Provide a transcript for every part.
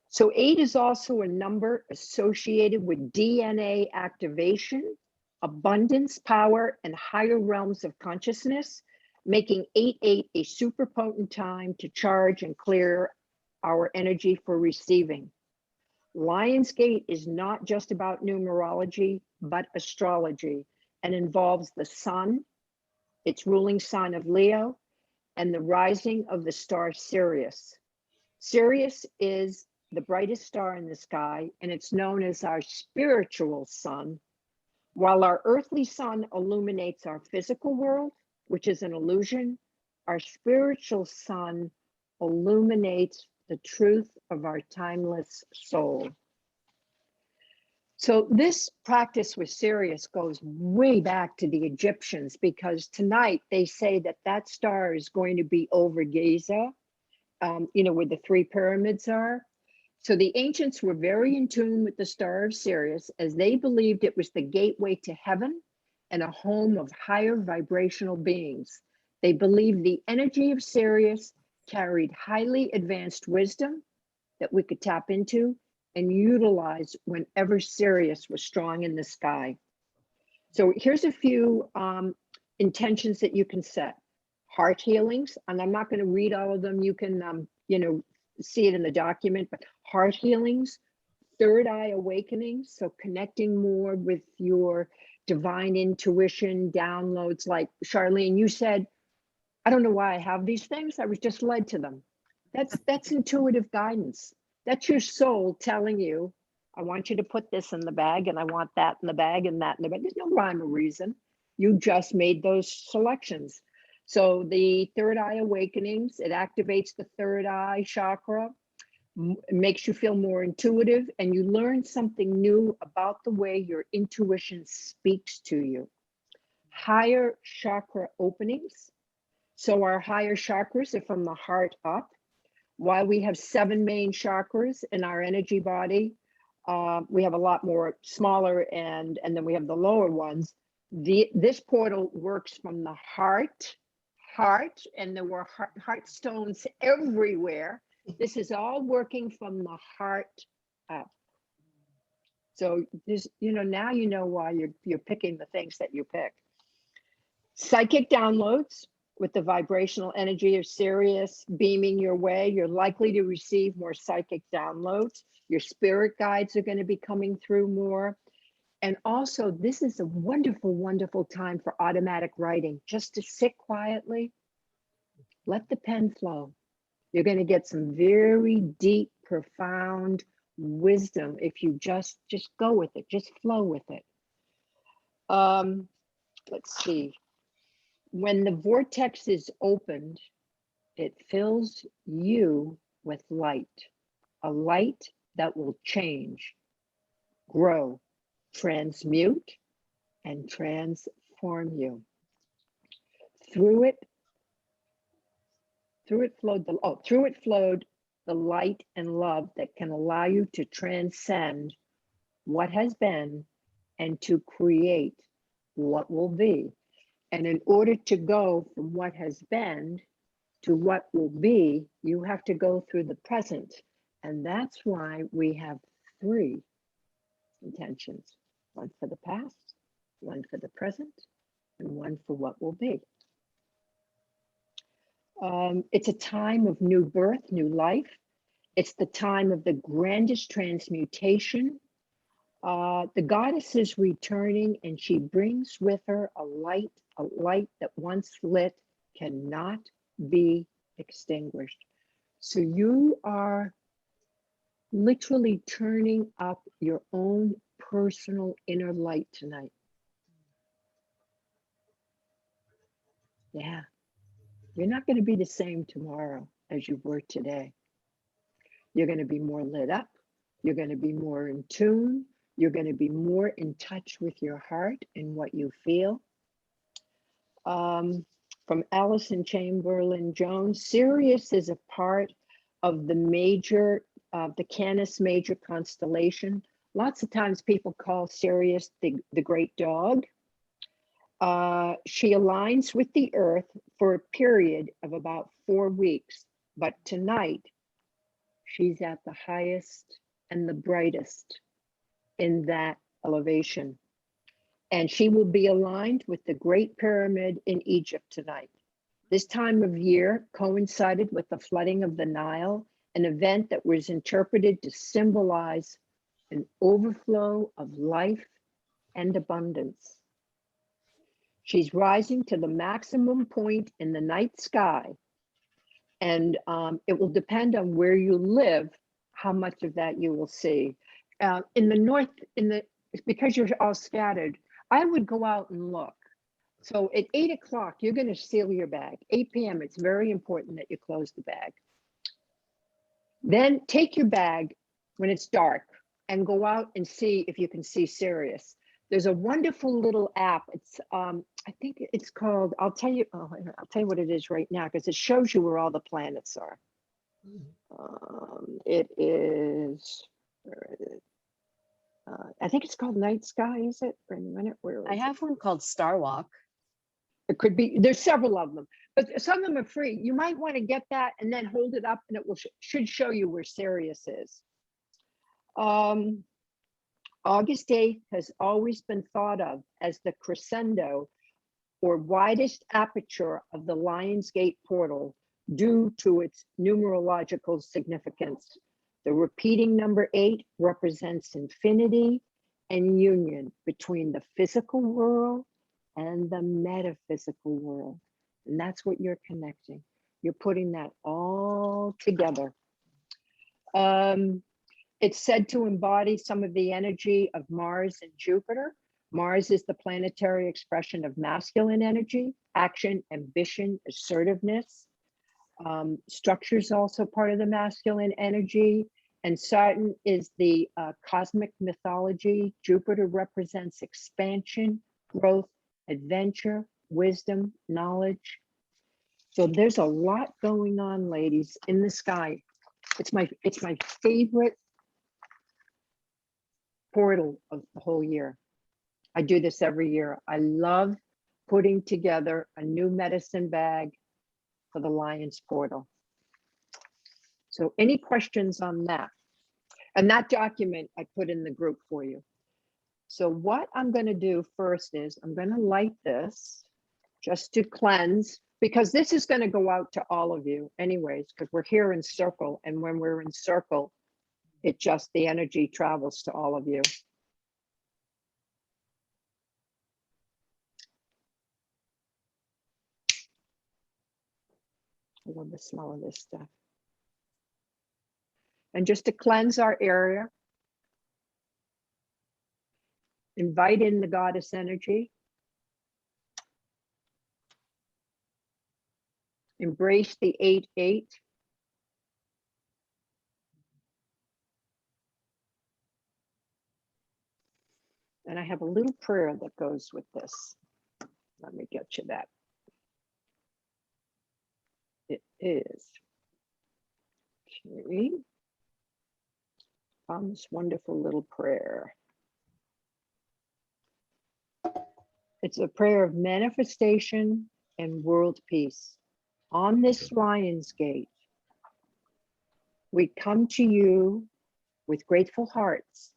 So 8 is also a number associated with DNA activation, abundance, power, and higher realms of consciousness, making 8-8 a super potent time to charge and clear our energy for receiving. Lionsgate is not just about numerology, but astrology, and involves the sun, its ruling sign of Leo, and the rising of the star Sirius. Sirius is the brightest star in the sky, and it's known as our spiritual sun. While our earthly sun illuminates our physical world, which is an illusion, our spiritual sun illuminates the truth of our timeless soul. So this practice with Sirius goes way back to the Egyptians, because tonight they say that that star is going to be over Giza, where the 3 pyramids are. So the ancients were very in tune with the star of Sirius, as they believed it was the gateway to heaven and a home of higher vibrational beings. They believed the energy of Sirius carried highly advanced wisdom that we could tap into and utilize whenever Sirius was strong in the sky. So here's a few intentions that you can set. Heart healings, and I'm not going to read all of them. You can, see it in the document, but heart healings, third eye awakenings, so connecting more with your divine intuition, downloads. Like Charlene, you said, I don't know why I have these things. I was just led to them. That's intuitive guidance. That's your soul telling you, I want you to put this in the bag, and I want that in the bag, and that in the bag. There's no rhyme or reason. You just made those selections. So the third eye awakenings, it activates the third eye chakra, makes you feel more intuitive, and you learn something new about the way your intuition speaks to you. Higher chakra openings. So our higher chakras are from the heart up. While we have 7 main chakras in our energy body, we have a lot more smaller, and then we have the lower ones. This portal works from the heart, and there were heart stones everywhere. This is all working from the heart up. So this, now you know why you're picking the things that you pick. Psychic downloads. With the vibrational energy of Sirius beaming your way, you're likely to receive more psychic downloads. Your spirit guides are going to be coming through more. And also, this is a wonderful, wonderful time for automatic writing. Just to sit quietly, let the pen flow. You're going to get some very deep, profound wisdom if you just go with it, just flow with it. Let's see. When the vortex is opened, it fills you with light, a light that will change, grow, transmute, and transform you. Through it flowed the light and love that can allow you to transcend what has been and to create what will be. And in order to go from what has been to what will be, you have to go through the present. And that's why we have 3 intentions. One for the past, one for the present, and one for what will be. It's a time of new birth, new life. It's the time of the grandest transmutation. The goddess is returning, and she brings with her a light that once lit cannot be extinguished. So you are literally turning up your own personal inner light tonight. Yeah. You're not going to be the same tomorrow as you were today. You're going to be more lit up. You're going to be more in tune. You're going to be more in touch with your heart and what you feel. From Allison Chamberlain Jones, Sirius is a part of the major, the Canis Major constellation. Lots of times people call Sirius the great dog. She aligns with the Earth for a period of about 4 weeks But tonight, she's at the highest and the brightest in that elevation. And she will be aligned with the Great Pyramid in Egypt tonight. This time of year coincided with the flooding of the Nile, an event that was interpreted to symbolize an overflow of life and abundance. She's rising to the maximum point in the night sky, and it will depend on where you live, how much of that you will see. In the north, because you're all scattered, I would go out and look. So at 8 o'clock, you're going to seal your bag. 8 p.m., it's very important that you close the bag. Then take your bag when it's dark and go out and see if you can see Sirius. There's a wonderful little app. It's I think it's called, I'll tell you what it is right now, because it shows you where all the planets are. It is, where is it? I think it's called Night Sky, is it? Wait a minute, where is I have one called Star Walk. It could be, there's several of them, but some of them are free. You might want to get that and then hold it up and it will should show you where Sirius is. August 8th has always been thought of as the crescendo or widest aperture of the Lionsgate portal due to its numerological significance. The repeating number 8 represents infinity and union between the physical world and the metaphysical world. And that's what you're connecting. You're putting that all together. It's said to embody some of the energy of Mars and Jupiter. Mars is the planetary expression of masculine energy, action, ambition, assertiveness. Structure is also part of the masculine energy. And Saturn is the cosmic mythology. Jupiter represents expansion, growth, adventure, wisdom, knowledge. So there's a lot going on, ladies, in the sky. It's my favorite portal of the whole year. I do this every year. I love putting together a new medicine bag for the Lions portal. So any questions on that? And that document I put in the group for you. So what I'm going to do first is I'm going to light this just to cleanse, because this is going to go out to all of you anyways, because we're here in circle. And when we're in circle, it just, the energy travels to all of you. I love the smell of this stuff. And just to cleanse our area, invite in the goddess energy. Embrace the 8-8. And I have a little prayer that goes with this. Let me get you that. It is, okay, on this wonderful little prayer. It's a prayer of manifestation and world peace. On this Lionsgate, we come to you with grateful hearts,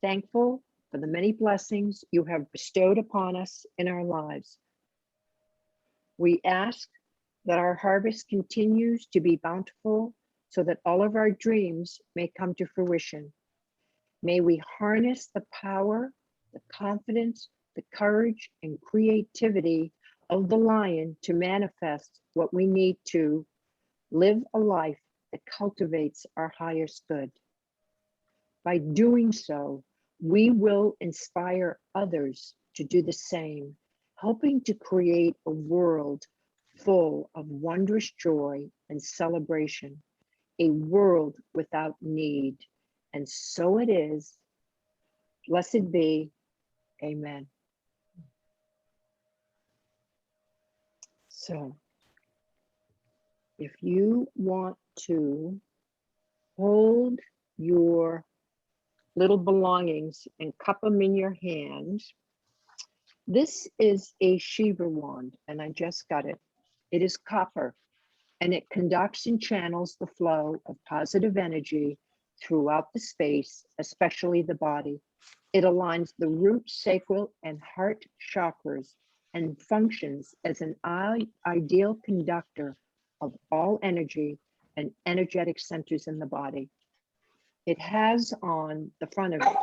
thankful for the many blessings you have bestowed upon us in our lives. We ask that our harvest continues to be bountiful so that all of our dreams may come to fruition. May we harness the power, the confidence, the courage, and creativity of the lion to manifest what we need to live a life that cultivates our highest good. By doing so, we will inspire others to do the same, helping to create a world full of wondrous joy and celebration, a world without need. And so it is. Blessed be. Amen. So, if you want to hold your little belongings and cup them in your hand, this is a Sheba Wand, and I just got it. It is copper. and it conducts and channels the flow of positive energy throughout the space, especially the body. It aligns the root, sacral, and heart chakras and functions as an ideal conductor of all energy and energetic centers in the body. It has on the front of it,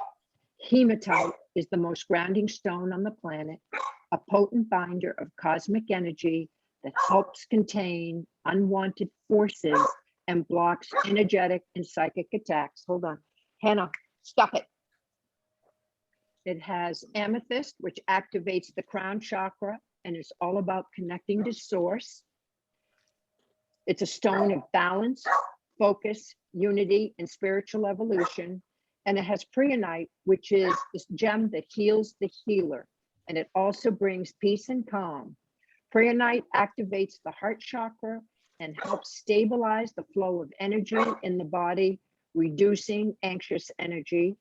hematite is the most grounding stone on the planet, a potent binder of cosmic energy that helps contain unwanted forces and blocks energetic and psychic attacks. Hold on, Hannah, stop it. It has amethyst, which activates the crown chakra and is all about connecting to source. It's a stone of balance, focus, unity, and spiritual evolution. And it has preonite, which is this gem that heals the healer. And it also brings peace and calm. Preonite activates the heart chakra and helps stabilize the flow of energy in the body, reducing anxious energy.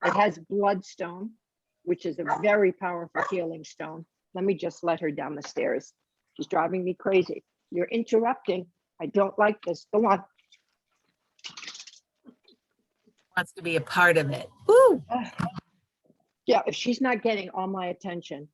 It has bloodstone, which is a very powerful healing stone. Let me just let her down the stairs. She's driving me crazy. You're interrupting. I don't like this. Go on. Wants to be a part of it. Ooh. Yeah, if she's not getting all my attention.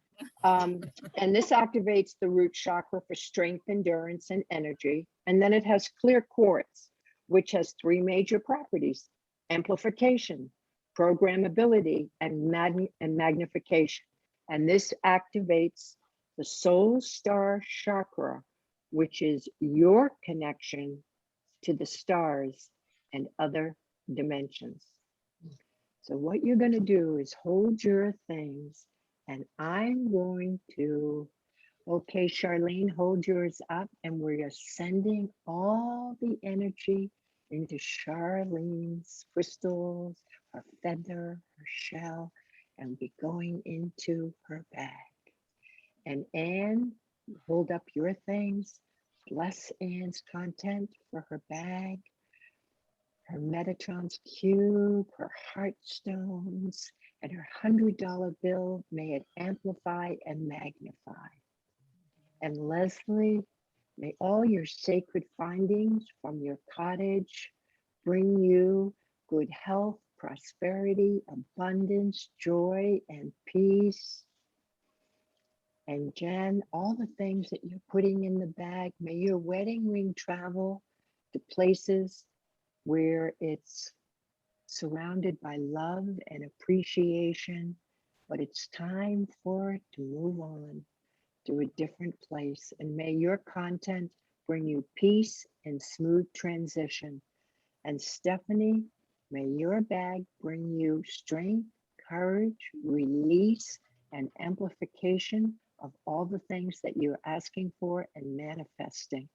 And this activates the root chakra for strength, endurance, and energy. And then it has clear quartz, which has three major properties: amplification, programmability, and magnification. And this activates the soul star chakra, which is your connection to the stars and other dimensions. So what you're going to do is hold your things, and I'm going to, okay, Charlene, hold yours up, and we're sending all the energy into Charlene's crystals, her feather, her shell, and be going into her bag. And Anne, hold up your things. Bless Anne's content for her bag, her Metatron's cube, her heart stones, and her $100 bill. May it amplify and magnify. And Leslie, may all your sacred findings from your cottage bring you good health, prosperity, abundance, joy, and peace. And Jen, all the things that you're putting in the bag, may your wedding ring travel to places where it's surrounded by love and appreciation, but it's time for it to move on to a different place. And may your content bring you peace and smooth transition. And Stephanie, may your bag bring you strength, courage, release, and amplification of all the things that you're asking for and manifesting.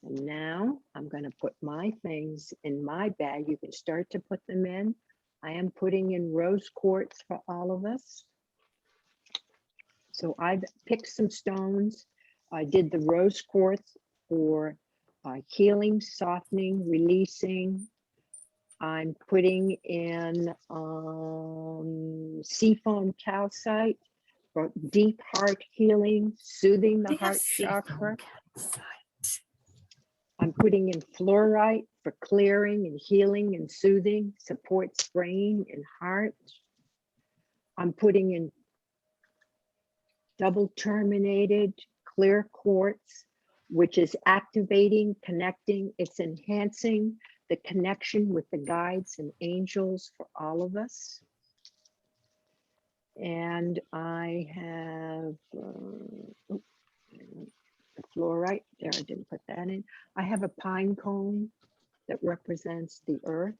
And now I'm going to put my things in my bag. You can start to put them in. I am putting in rose quartz for all of us. So I've picked some stones. I did the rose quartz for healing, softening, releasing. I'm putting in seafoam calcite for deep heart healing, soothing the heart chakra. I'm putting in fluorite for clearing and healing and soothing, supports brain and heart. I'm putting in double terminated clear quartz, which is activating, connecting, it's enhancing the connection with the guides and angels for all of us. And I have the fluorite, there, I didn't put that in. I have a pine cone that represents the earth.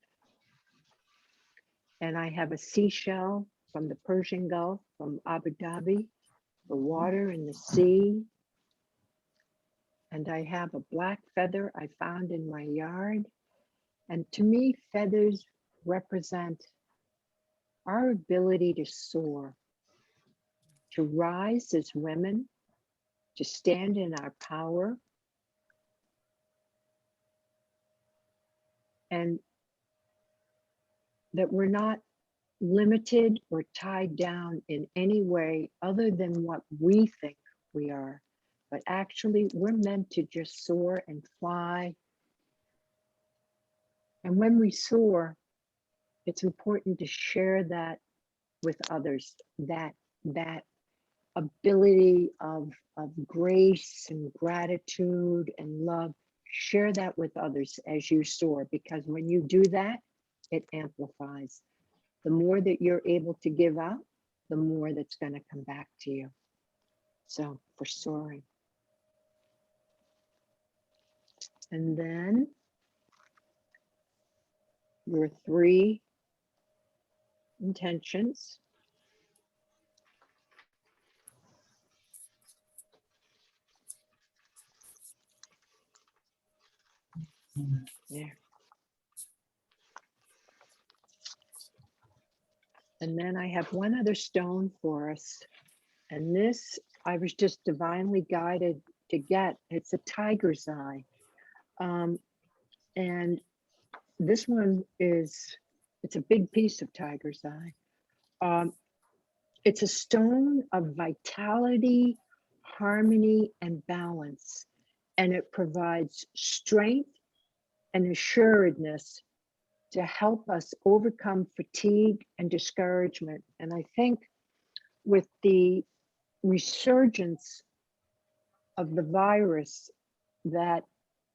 And I have a seashell from the Persian Gulf, from Abu Dhabi, the water and the sea. And I have a black feather I found in my yard. And to me, feathers represent our ability to soar, to rise as women, to stand in our power. And that we're not limited or tied down in any way other than what we think we are. but actually we're meant to just soar and fly. And when we soar, it's important to share that with others, that ability of grace and gratitude and love. Share that with others as you soar, because when you do that, it amplifies. The more that you're able to give out, the more that's going to come back to you. So for soaring. And then your 3 intentions. There. And then I have one other stone for us. And this, I was just divinely guided to get. It's a tiger's eye. And this one is, it's a big piece of tiger's eye. It's a stone of vitality, harmony, and balance. And it provides strength and assuredness to help us overcome fatigue and discouragement. And I think with the resurgence of the virus, that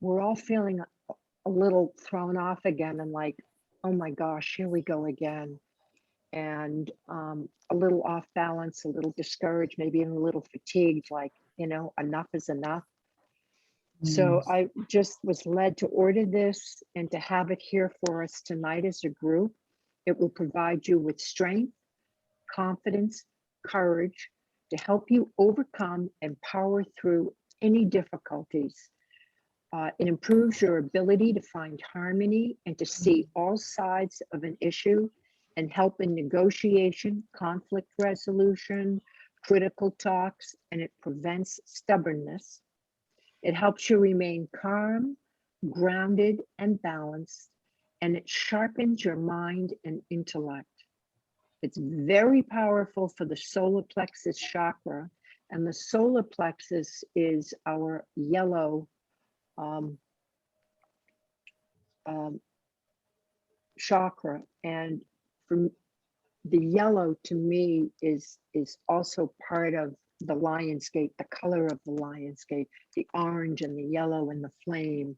we're all feeling a little thrown off again and like, oh my gosh, here we go again. And a little off balance, a little discouraged, maybe even a little fatigued, like, you know, enough is enough. So I just was led to order this and to have it here for us tonight as a group. It will provide you with strength, confidence, courage to help you overcome and power through any difficulties. It improves your ability to find harmony and to see all sides of an issue and help in negotiation, conflict resolution, critical talks, and it prevents stubbornness. It helps you remain calm, grounded, and balanced, and it sharpens your mind and intellect. It's very powerful for the solar plexus chakra, and the solar plexus is our yellow chakra. And from the yellow to me is also part of the Lionsgate, the color of the Lionsgate, the orange and the yellow and the flame.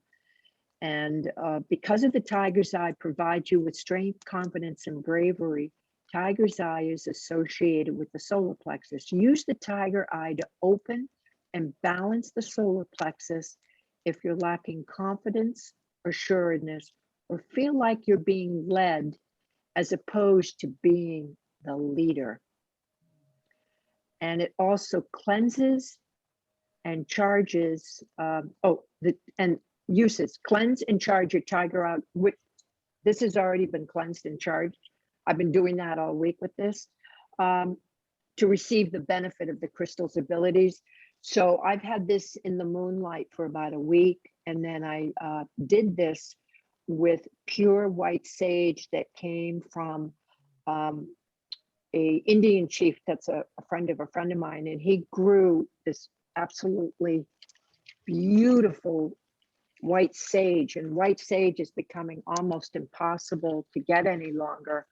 And because of the tiger's eye provides you with strength, confidence, and bravery, tiger's eye is associated with the solar plexus. Use the tiger eye to open and balance the solar plexus if you're lacking confidence or assuredness, or feel like you're being led as opposed to being the leader. And it also cleanses and charges, uses, cleanse and charge your tiger out. This has already been cleansed and charged. I've been doing that all week with this to receive the benefit of the crystal's abilities. So I've had this in the moonlight for about a week. And then I did this with pure white sage that came from a Indian chief that's a friend of mine, and he grew this absolutely beautiful white sage, and white sage is becoming almost impossible to get any longer,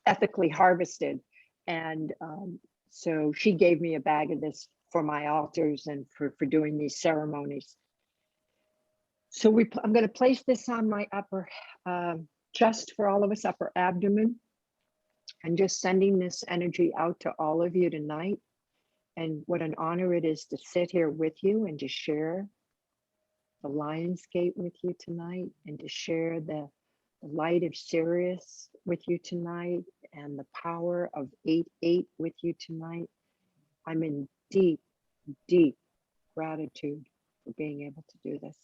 ethically harvested. And so she gave me a bag of this for my altars and for doing these ceremonies. So I'm going to place this on my upper chest for all of us, upper abdomen, and just sending this energy out to all of you tonight. And what an honor it is to sit here with you and to share the Lionsgate with you tonight, and to share the light of Sirius with you tonight, and the power of 8-8 with you tonight. I'm in deep, deep gratitude for being able to do this.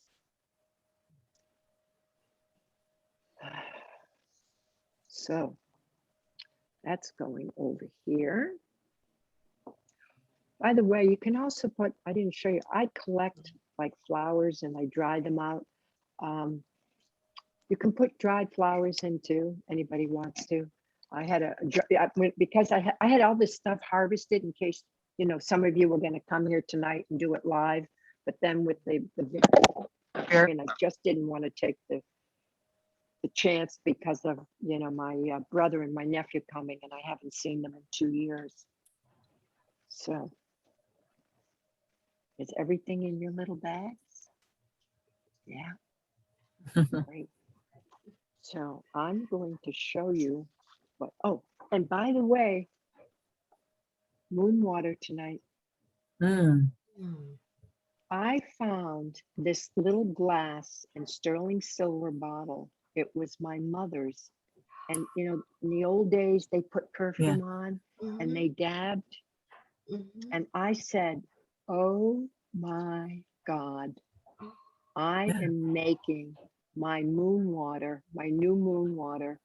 So that's going over here. By the way, you can also put, I didn't show you, I collect like flowers and I dry them out. You can put dried flowers in too, anybody wants to. I had because I had all this stuff harvested in case you know, some of you were going to come here tonight and do it live, but then with the and I just didn't want to take the chance because of, you know, my brother and my nephew coming, and I haven't seen them in 2 years. So, is everything in your little bags? Yeah, great. So I'm going to show you what, oh, and by the way, moon water tonight. Mm. I found this little glass and sterling silver bottle. It was my mother's. And, you know, in the old days, they put perfume on and they dabbed. And I said, oh my God, I am making my moon water, my new moon water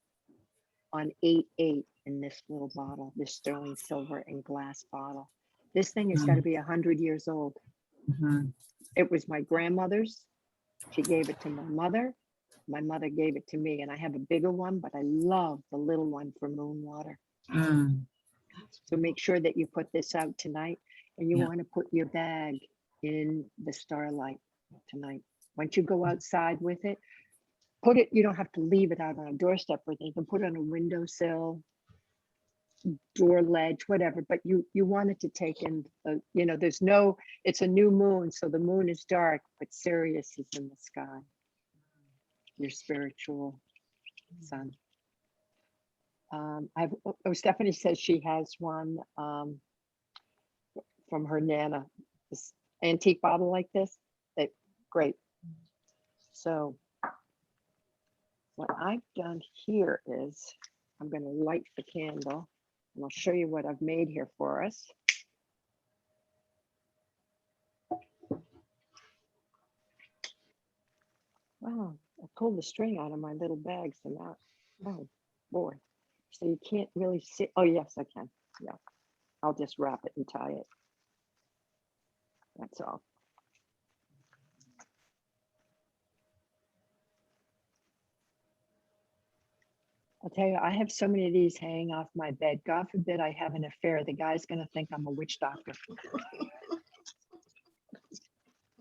on 8/8 in this little bottle, this sterling silver and glass bottle. This thing has got to be 100 years old. It was my grandmother's. She gave it to my mother. My mother gave it to me, and I have a bigger one, but I love the little one for moon water. So make sure that you put this out tonight, and you want to put your bag in the starlight tonight. Once you go outside with it, put it, you don't have to leave it out on a doorstep or anything. You can put it on a windowsill, door ledge, whatever, but you want it to take in, you know, there's no, it's a new moon, so the moon is dark, but Sirius is in the sky, your spiritual sun. Stephanie says she has one from her Nana, this antique bottle like this. Great. So what I've done here is I'm going to light the candle and I'll show you what I've made here for us. Wow, I pulled the string out of my little bag, so now, oh boy. So you can't really see. Oh, yes, I can. Yeah, I'll just wrap it and tie it. That's all. I'll tell you, I have so many of these hanging off my bed. God forbid I have an affair. The guy's going to think I'm a witch doctor.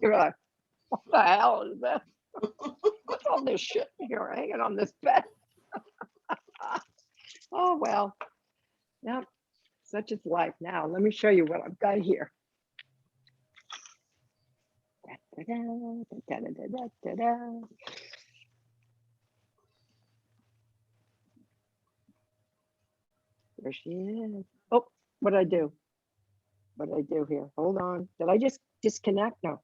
You're like, what the hell is that? What's all this shit here hanging on this bed? Oh, well, yep, such is life. Now, let me show you what I've got here. There she is. Oh, what did I do? What did I do here? Hold on. Did I just disconnect? No.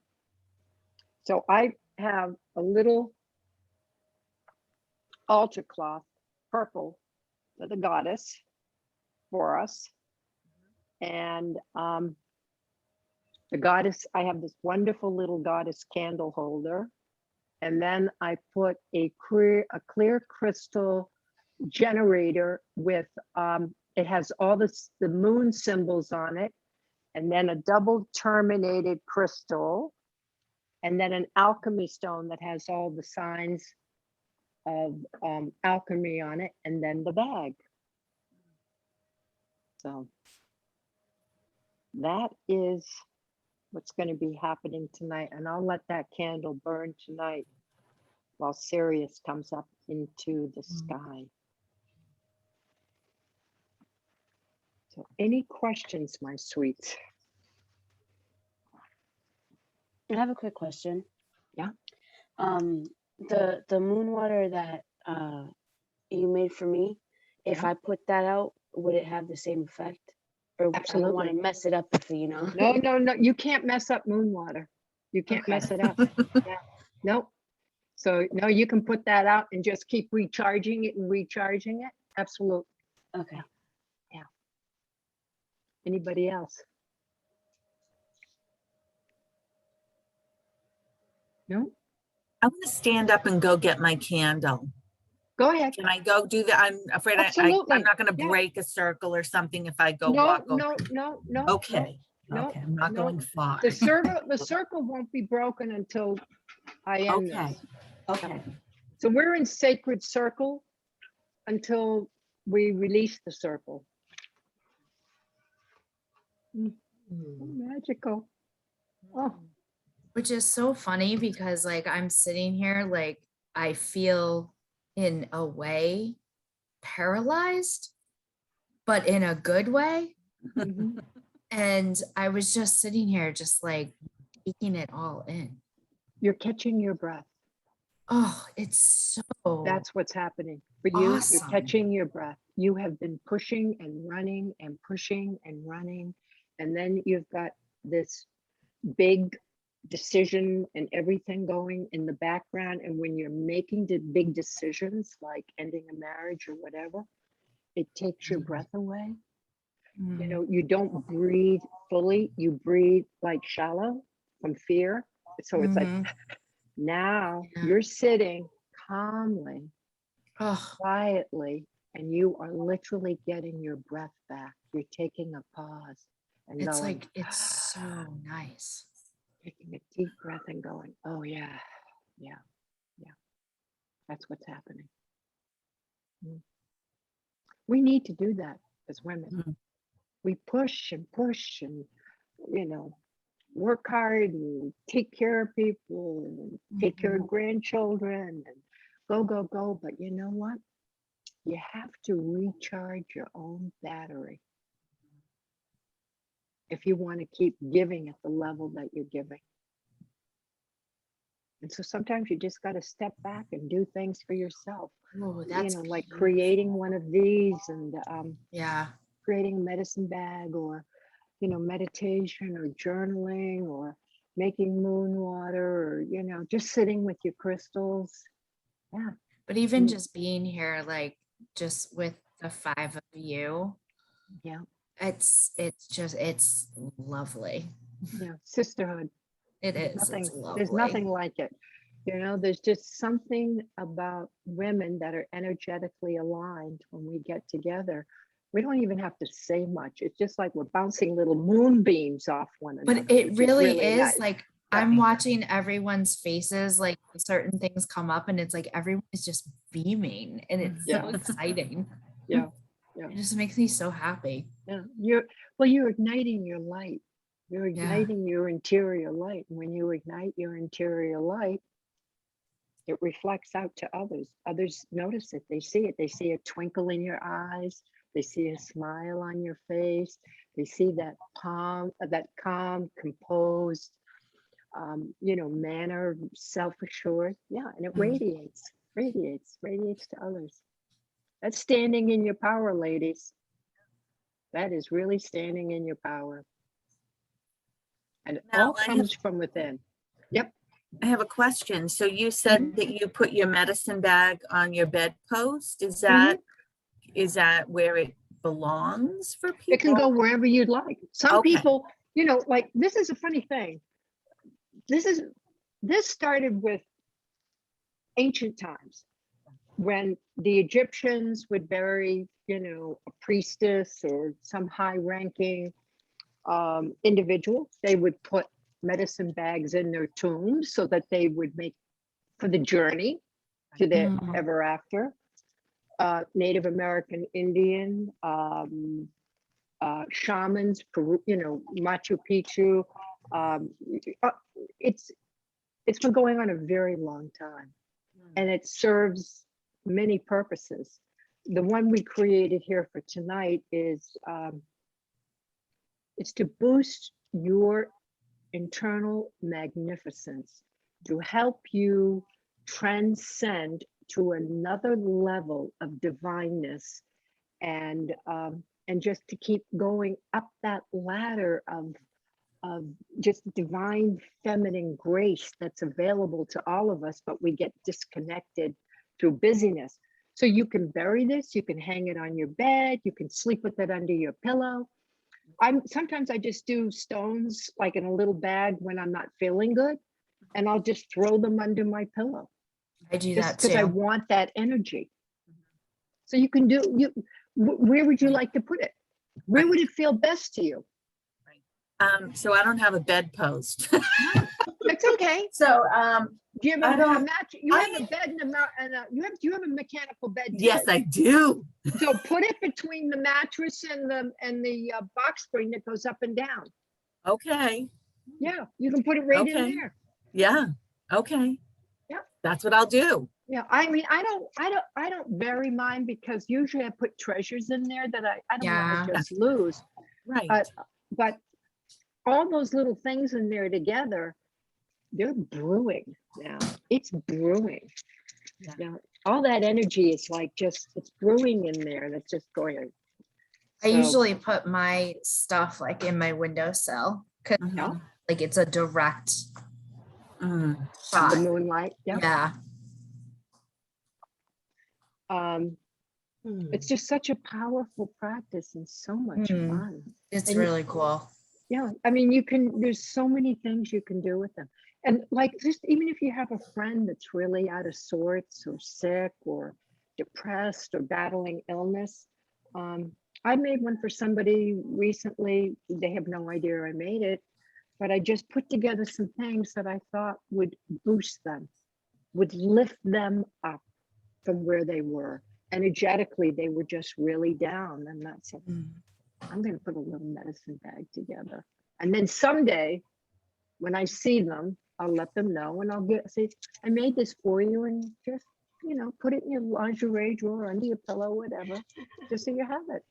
So I have a little altar cloth, purple, for the goddess for us. And the goddess, I have this wonderful little goddess candle holder. And then I put a clear crystal generator with, it has all the moon symbols on it, and then a double terminated crystal, and then an alchemy stone that has all the signs of alchemy on it, and then the bag. So that is what's going to be happening tonight, and I'll let that candle burn tonight while Sirius comes up into the sky. So any questions, my sweets? I have a quick question. Yeah. The moon water that you made for me, if I put that out, would it have the same effect? Or Absolutely. I don't want to mess it up if you know. No, you can't mess up moon water. You can't mess it up. Yeah. Nope. So no, you can put that out and just keep recharging it and recharging it. Absolutely. Okay. Yeah. Anybody else? No? I want to stand up and go get my candle. Go ahead. Can I go do that? I'm afraid Absolutely. I'm not going to Yeah. break a circle or something if I go No, walk over. no. Okay. No, Okay. I'm not no. going far. The circle won't be broken until I end Okay. this. Okay. So we're in sacred circle until we release the circle. Oh, magical. Oh, Which is so funny because like I'm sitting here, like I feel in a way paralyzed, but in a good way. mhm. And I was just sitting here, just like taking it all in. You're catching your breath. Oh, it's so That's what's happening for you. awesome. You're catching your breath. You have been pushing and running and pushing and running. And then you've got this big decision and everything going in the background. And when you're making the big decisions, like ending a marriage or whatever, it takes your breath away. You know, you don't breathe fully. You breathe like shallow from fear. So it's like, Mhm. now Yeah. you're sitting calmly, Oh, quietly, and you are literally getting your breath back. You're taking a pause and it's going, like, it's so nice. taking a deep breath and going, oh yeah, yeah, yeah. That's what's happening. We need to do that as women. Mhm. We push and you know, work hard and take care of people and take care of grandchildren and go, go, go. But you know what? You have to recharge your own battery if you want to keep giving at the level that you're giving. And so sometimes you just got to step back and do things for yourself. Oh, You that's know, like beautiful. creating one of these and Yeah. creating a medicine bag, or, you know, meditation or journaling, or making moon water, or, you know, just sitting with your crystals. Yeah. But even Mm. just being here, like just with the 5 of you, Yeah. it's lovely. Yeah. Sisterhood. It There's is. nothing, It's lovely. there's nothing like it. You know, there's just something about women that are energetically aligned when we get together. We don't even have to say much. It's just like we're bouncing little moonbeams off one another. But it which really is nice. like Yeah. I'm watching everyone's faces, like certain things come up, and it's like everyone is just beaming, and it's Yeah. so exciting. Yeah. Yeah. It just makes me so happy. Yeah. You're igniting your light. You're igniting your interior light. When you ignite your interior light, it reflects out to others. Others notice it. They see it. They see a twinkle in your eyes. They see a smile on your face. They see that calm, composed, you know, manner, self-assured. Yeah, and it radiates to others. That's standing in your power, ladies. That is really standing in your power. And it Now, all comes from within. Yep. I have a question. So you said that you put your medicine bag on your bedpost. Is that where it belongs for people? It can go wherever you'd like. Some Okay. people, you know, like, this is a funny thing. This started with ancient times when the Egyptians would bury, you know, a priestess or some high-ranking individual. They would put medicine bags in their tombs so that they would make for the journey to the ever after. Native American Indian, shamans, Peru, you know, Machu Picchu. It's been going on a very long time, and it serves many purposes. The one we created here for tonight is it's to boost your internal magnificence, to help you transcend to another level of divineness, and just to keep going up that ladder of just divine feminine grace that's available to all of us, but we get disconnected through busyness. So you can bury this, you can hang it on your bed, you can sleep with it under your pillow. Sometimes I just do stones like in a little bag when I'm not feeling good, and I'll just throw them under my pillow. I do Just that because I too. want that energy. So you can do where would you like to put it? Where would it feel best to you? So I don't have a bedpost. It's okay. So Do you I have a don't- match? You have a bed and you have a mechanical bed too. yes, I do. So put it between the mattress and the box spring that goes up and down. Okay. Yeah, you can put it right in Okay. there. Yeah. Okay. Yeah. That's what I'll do. Yeah, I mean, I don't bury mine because usually I put treasures in there that I don't Yeah. want to just lose. Right. But all those little things in there together, they're brewing now. It's brewing. Yeah. Yeah, all that energy is like just, it's brewing in there and it's just going. I So, usually put my stuff like in my windowsill because Mhm. like it's a direct Mm. the shot. moonlight, yeah. Yeah. It's just such a powerful practice and so much Mm. fun. It's And really cool. yeah, I mean, there's so many things you can do with them. And like, just even if you have a friend that's really out of sorts or sick or depressed or battling illness, I made one for somebody recently. They have no idea I made it, but I just put together some things that I thought would boost them, would lift them up from where they were. Energetically, they were just really down. And that's it. Mm. I'm going to put a little medicine bag together. And then someday when I see them, I'll let them know and I'll say, I made this for you, and just, put it in your lingerie drawer, under your pillow, whatever, just so you have it.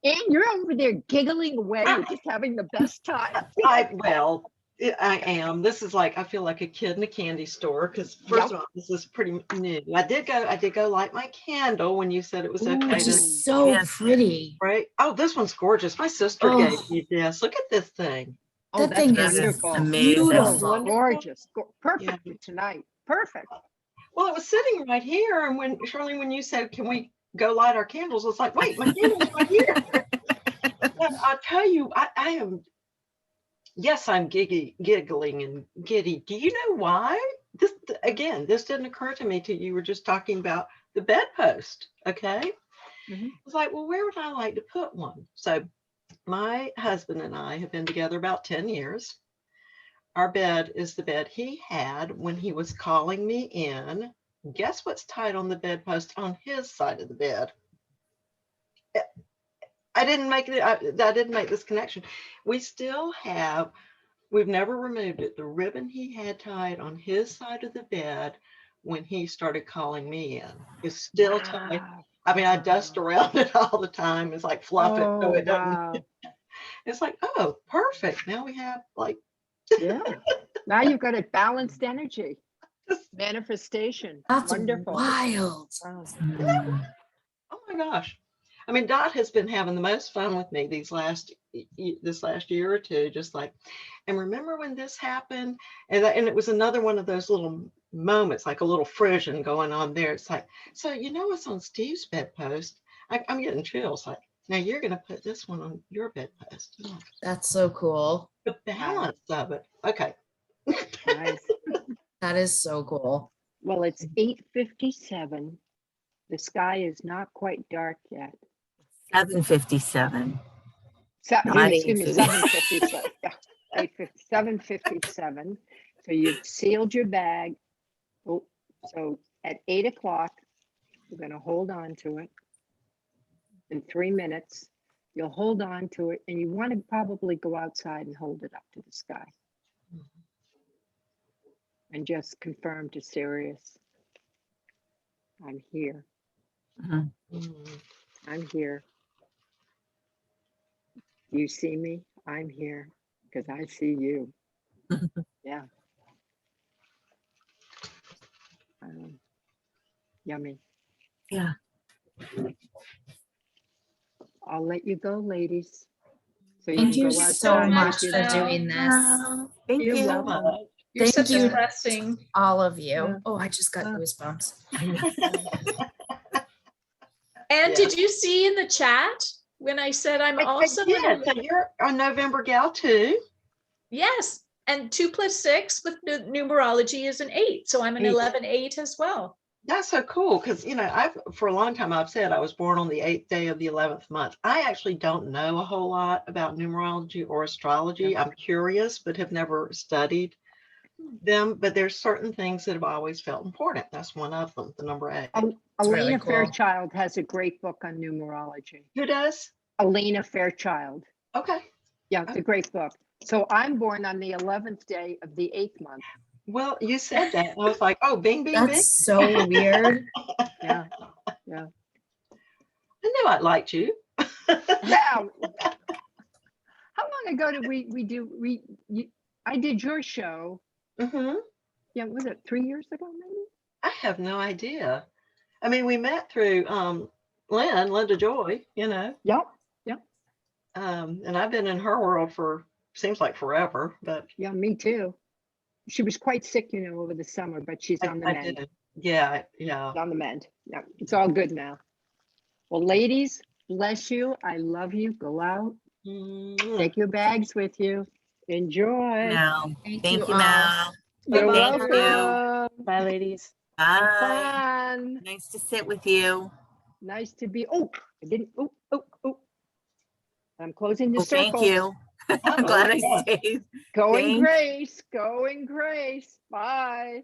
And you're over there giggling away. You're just having the best time. I am. This is like, I feel like a kid in a candy store because first of all, this is pretty new. I did go light my candle when you said it was okay Which to, is so Yes. pretty. right? Oh, this one's gorgeous. My sister Oh. gave me this. Look at this thing. Oh, That thing is wonderful. amazing. beautiful. Oh, gorgeous. Perfect for tonight. Perfect. Well, it was sitting right here, and when Shirley, when you said, "Can we go light our candles?" It's like, wait, my candle's right here. But I'll tell you, I am. Yes, I'm giggling and giddy. Do you know why? This didn't occur to me till you were just talking about the bedpost. Okay, Mhm. I was like, well, where would I like to put one? So, my husband and I have been together about 10 years. Our bed is the bed he had when he was calling me in. Guess what's tied on the bedpost on his side of the bed? I didn't make it. I didn't make this connection. We've never removed it. The ribbon he had tied on his side of the bed when he started calling me in is still tied. Wow. I mean, I dust around it all the time. It's like fluff it so Oh, it doesn't. wow. It's like, oh, perfect. Now we have like Yeah. Now you've got a balanced energy. Manifestation. That's Wonderful. wild. Wow. Mm. oh my gosh. I mean, Dot has been having the most fun with me this last year or two, just like, and remember when this happened? And it was another one of those little moments, like a little frisson going on there. It's like, so you know what's on Steve's bedpost? I'm getting chills. Like, now you're going to put this one on your bedpost. That's so cool. The balance of it. Okay. Nice. That is so cool. Well, it's 8:57. The sky is not quite dark yet. 7:57. Excuse me, 8:50. 7:57. Yeah, 7:57. So you've sealed your bag. Oh, so at 8 o'clock, you're going to hold on to it. In 3 minutes, you'll hold on to it, and you want to probably go outside and hold it up to the sky. And just confirm to Sirius, I'm here. Mhm. I'm here. You see me? I'm here because I see you. Yeah. Yummy. Yeah. I'll let you go, ladies. So Thank can you go so outside much with for your dog. doing this. Wow. Thank You're you. welcome. You're Thank such you. a blessing. All of you. Yeah. Oh, I just got Yeah. goosebumps. And Yeah. did you see in the chat when I said I'm also Yeah, so you're a November gal too. yes, and 2 + 6 with numerology is an 8, so I'm an 8. 11/8 as well. That's so cool because for a long time I've said I was born on the 8th day of the 11th month. I actually don't know a whole lot about numerology or astrology. I'm curious, but have never studied them. But there's certain things that have always felt important. That's one of them, the number 8. It's really Elena cool. Fairchild has a great book on numerology. Who does? Elena Fairchild. Okay. Yeah, it's a great book. So I'm born on the 11th day of the 8th month. Well, you said that. I was like, oh, bing, bing, bing. That's so weird. Yeah. I knew I liked you. Yeah. How long ago did I did your show. Hmm. Yeah, was it 3 years ago maybe? I have no idea. I mean, we met through Linda Joy, you know, Yep. and I've been in her world for seems like forever, but Yeah, me too. She was quite sick, over the summer, but she's on the I mend. did. Yeah, yeah. On the mend. Yeah, it's all good now. Well, ladies, bless you. I love you. Go out. Mwah. Take your bags with you. Enjoy. Mal. Thank Thank you, all. Mal. You're Thank you. welcome. Bye, ladies. Have Bye. fun. Nice to sit with you. Nice to be. Oh, I didn't. Oh. I'm closing the Oh, circle. thank you. I'm glad I stayed. Go in Thanks. grace. Go in grace. Bye.